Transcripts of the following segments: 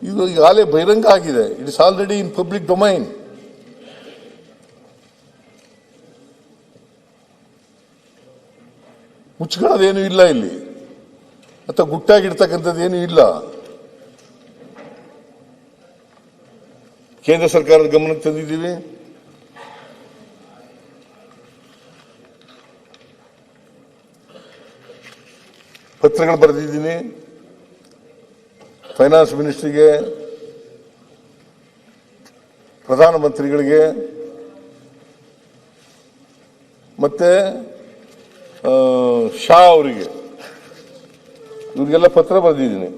ಇದು ಈಗಾಗಲೇ ಬಹಿರಂಗ ಆಗಿದೆ. It is already in public domain. ಮುಚ್ಕೊಳ್ಳೋದೇನು ಇಲ್ಲ ಇಲ್ಲಿ, ಅಥವಾ ಗುಟ್ಟಾಗಿರ್ತಕ್ಕಂಥದ್ದು ಏನೂ ಇಲ್ಲ. ಕೇಂದ್ರ ಸರ್ಕಾರದ ಗಮನಕ್ಕೆ ತಂದಿದ್ದೀವಿ. ಪತ್ರಗಳು ಬರೆದಿದ್ದೀನಿ ಫೈನಾನ್ಸ್ ಮಿನಿಸ್ಟ್ರಿಗೆ, ಪ್ರಧಾನಮಂತ್ರಿಗಳಿಗೆ, ಮತ್ತೆ ಶಾ ಅವರಿಗೆ, ಇವ್ರಿಗೆಲ್ಲ ಪತ್ರ ಬರೆದಿದ್ದೀನಿ.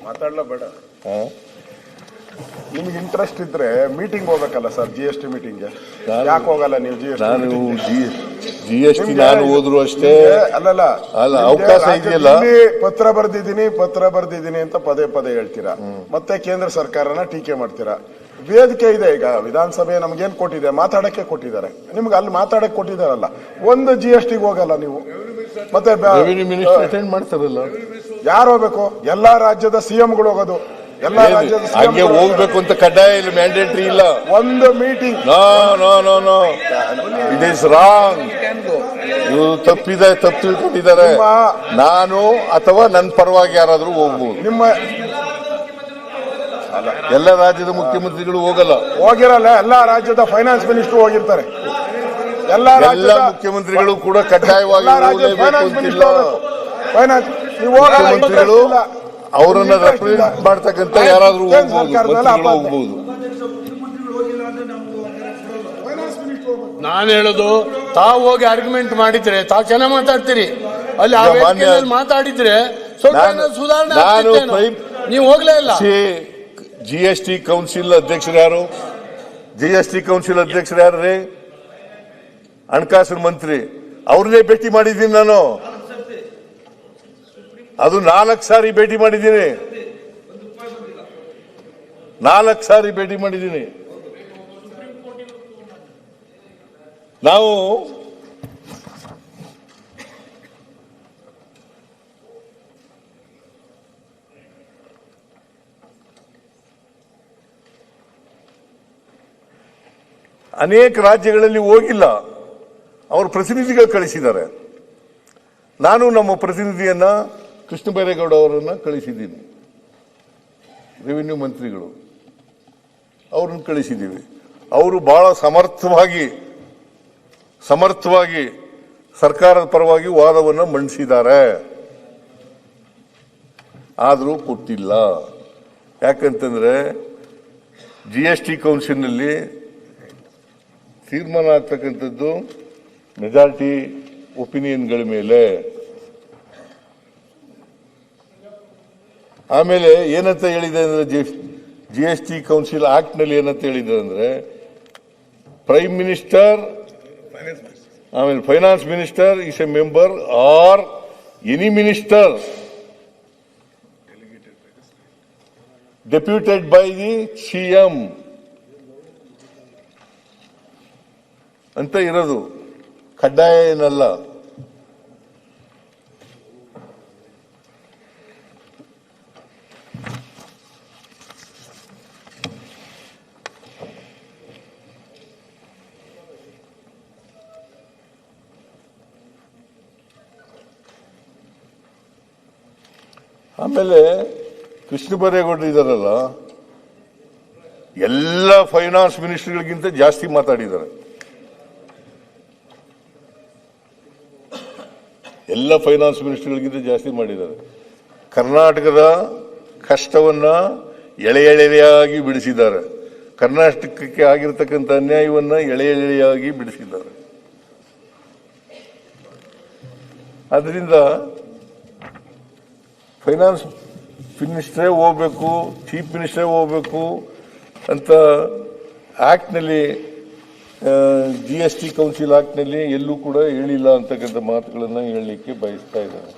ಮಾತಾಡ್ಲ ಬೇಡ. ನಿಮ್ಗೆ ಇಂಟ್ರೆಸ್ಟ್ ಇದ್ರೆ ಮೀಟಿಂಗ್ ಹೋಗ್ಬೇಕಲ್ಲ ಸರ್, GST ಮೀಟಿಂಗ್ಗೆ ಯಾಕೆ ಹೋಗಲ್ಲ ನೀವು? GST ನಾನು ಹೋದ್ರು ಅಷ್ಟೇ ಅಲ್ಲ ಅವಕಾಶ ಇದೆಯಲ್ಲ. ಪತ್ರ ಬರ್ದಿದ್ದೀನಿ ಅಂತ ಪದೇ ಪದೇ ಹೇಳ್ತೀರಾ, ಮತ್ತೆ ಕೇಂದ್ರ ಸರ್ಕಾರನ ಟೀಕೆ ಮಾಡ್ತೀರಾ. ವೇದಿಕೆ ಇದೆ, ಈಗ ವಿಧಾನಸಭೆ ನಮ್ಗೇನ್ ಕೊಟ್ಟಿದೆ, ಮಾತಾಡಕ್ಕೆ ಕೊಟ್ಟಿದ್ದಾರೆ. ನಿಮ್ಗೆ ಅಲ್ಲಿ ಮಾತಾಡಕ್ಕೆ ಕೊಟ್ಟಿದಾರಲ್ಲ, ಒಂದು GSTಗೆ ಹೋಗಲ್ಲ ನೀವು. ಮತ್ತೆ ಅಟೆಂಡ್ ಮಾಡ್ತಾರಲ್ಲ, ಯಾರು ಹೋಗ್ಬೇಕು? ಎಲ್ಲಾ ರಾಜ್ಯದ CMಗಳು ಹೋಗೋದು, ಎಲ್ಲಾ ರಾಜ್ಯದ ಹಂಗೆ ಹೋಗ್ಬೇಕು ಅಂತ ಕಡ್ಡಾಯ ಇಲ್ಲ, ಮ್ಯಾಂಡೇಟರಿ ಇಲ್ಲ. ಒಂದು meeting no it is wrong. ಇವು ತಪ್ಪು ತಿಳ್ಕೊಂಡಿದ್ದಾರೆ. ನಾನು ಅಥವಾ ನನ್ನ ಪರವಾಗಿ ಯಾರಾದ್ರೂ ಹೋಗ್ಬೋದು. ನಿಮ್ಮ ಎಲ್ಲ ರಾಜ್ಯದ ಮುಖ್ಯಮಂತ್ರಿಗಳು ಹೋಗಲ್ಲ, ಹೋಗಿರಲ್ಲ. ಎಲ್ಲಾ ರಾಜ್ಯದ ಫೈನಾನ್ಸ್ ಮಿನಿಸ್ಟರ್ ಹೋಗಿರ್ತಾರೆ. ಎಲ್ಲ ಮುಖ್ಯಮಂತ್ರಿಗಳು ಕೂಡ ಕಡ್ಡಾಯವಾಗಿ ಮುಖ್ಯಮಂತ್ರಿಗಳು ಅವರನ್ನ ರೆಪ್ರೆಸೆಂಟ್ ಮಾಡ್ತಕ್ಕಂಥ ಯಾರಾದ್ರೂ ಹೋಗ್ಬೋದು. ನಾನು ಹೇಳೋದು, ತಾವು ಹೋಗಿ ಆರ್ಗ್ಯುಮೆಂಟ್ ಮಾಡಿದ್ರೆ ತಾವು ಚೆನ್ನಾಗಿ ಮಾತಾಡ್ತೀರಿ, ಅಲ್ಲಿ ಮಾತಾಡಿದ್ರೆ ಸುಧಾರಣೆ. ನೀವು ಹೋಗ್ಲೇ ಇಲ್ಲ. GST ಕೌನ್ಸಿಲ್ ಅಧ್ಯಕ್ಷರು ಯಾರು? GST ಕೌನ್ಸಿಲ್ ಅಧ್ಯಕ್ಷರು ಯಾರ್ರಿ? ಹಣಕಾಸು ಮಂತ್ರಿ. ಅವ್ರನ್ನೇ ಭೇಟಿ ಮಾಡಿದ್ದೀನಿ ನಾನು. ಅದು 4 ಸಾರಿ ಭೇಟಿ ಮಾಡಿದ್ದೀನಿ. 4 ಸಾರಿ ಭೇಟಿ ಮಾಡಿದ್ದೀನಿ. ನಾವು ಅನೇಕ ರಾಜ್ಯಗಳಲ್ಲಿ ಹೋಗಿಲ್ಲ, ಅವರು ಪ್ರತಿನಿಧಿಗಳು ಕಳಿಸಿದ್ದಾರೆ. ನಾನು ನಮ್ಮ ಪ್ರತಿನಿಧಿಯನ್ನ ಕೃಷ್ಣ ಬೈರೇಗೌಡ ಅವರನ್ನು ಕಳಿಸಿದ್ದೀನಿ, ರೆವಿನ್ಯೂ ಮಂತ್ರಿಗಳು ಅವ್ರನ್ನ ಕಳಿಸಿದ್ದೀವಿ. ಅವರು ಬಹಳ ಸಮರ್ಥವಾಗಿ ಸರ್ಕಾರದ ಪರವಾಗಿ ವಾದವನ್ನು ಮಂಡಿಸಿದ್ದಾರೆ. ಆದರೂ ಕೊಟ್ಟಿಲ್ಲ. ಯಾಕಂತಂದ್ರೆ GST ಕೌನ್ಸಿಲ್ನಲ್ಲಿ ತೀರ್ಮಾನ ಆಗ್ತಕ್ಕಂಥದ್ದು ಮೆಜಾರಿಟಿ ಒಪಿನಿಯನ್ಗಳ ಮೇಲೆ. ಆಮೇಲೆ ಏನಂತ ಹೇಳಿದೆ ಅಂದ್ರೆ, GST ಕೌನ್ಸಿಲ್ ಆಕ್ಟ್ ನಲ್ಲಿ ಏನಂತ ಹೇಳಿದೆ ಅಂದ್ರೆ, ಪ್ರೈಮ್ ಮಿನಿಸ್ಟರ್ ಆಮೇಲೆ finance minister is A member R any minister deputed by the CM ಅಂತ ಇರೋದು, ಕಡ್ಡಾಯ ಏನಲ್ಲ. ಆಮೇಲೆ ಕೃಷ್ಣ ಬೈರೇಗೌಡರು ಇದಾರಲ್ಲ, ಎಲ್ಲ ಫೈನಾನ್ಸ್ ಮಿನಿಸ್ಟರ್ಗಳಿಗಿಂತ ಜಾಸ್ತಿ ಮಾತಾಡಿದ್ದಾರೆ. ಎಲ್ಲ ಫೈನಾನ್ಸ್ ಮಿನಿಸ್ಟರ್ಗಳಿಗಿಂತ ಜಾಸ್ತಿ ಮಾಡಿದ್ದಾರೆ. ಕರ್ನಾಟಕದ ಕಷ್ಟವನ್ನ ಎಳೆಯಾಗಿ ಬಿಡಿಸಿದ್ದಾರೆ. ಕರ್ನಾಟಕಕ್ಕೆ ಆಗಿರತಕ್ಕಂಥ ಅನ್ಯಾಯವನ್ನ ಎಳೆಯಾಗಿ ಬಿಡಿಸಿದ್ದಾರೆ. ಅದರಿಂದ ಫೈನಾನ್ಸ್ ಮಿನಿಸ್ಟ್ರೇ ಹೋಗ್ಬೇಕು, ಚೀಫ್ ಮಿನಿಸ್ಟ್ರೇ ಹೋಗ್ಬೇಕು ಅಂತ ಆಕ್ಟ್ನಲ್ಲಿ, GST ಕೌನ್ಸಿಲ್ ಆಕ್ಟ್ನಲ್ಲಿ ಎಲ್ಲೂ ಕೂಡ ಹೇಳಿಲ್ಲ ಅಂತಕ್ಕಂಥ ಮಾತುಗಳನ್ನು ಹೇಳಲಿಕ್ಕೆ ಬಯಸ್ತಾ ಇದ್ದಾರೆ.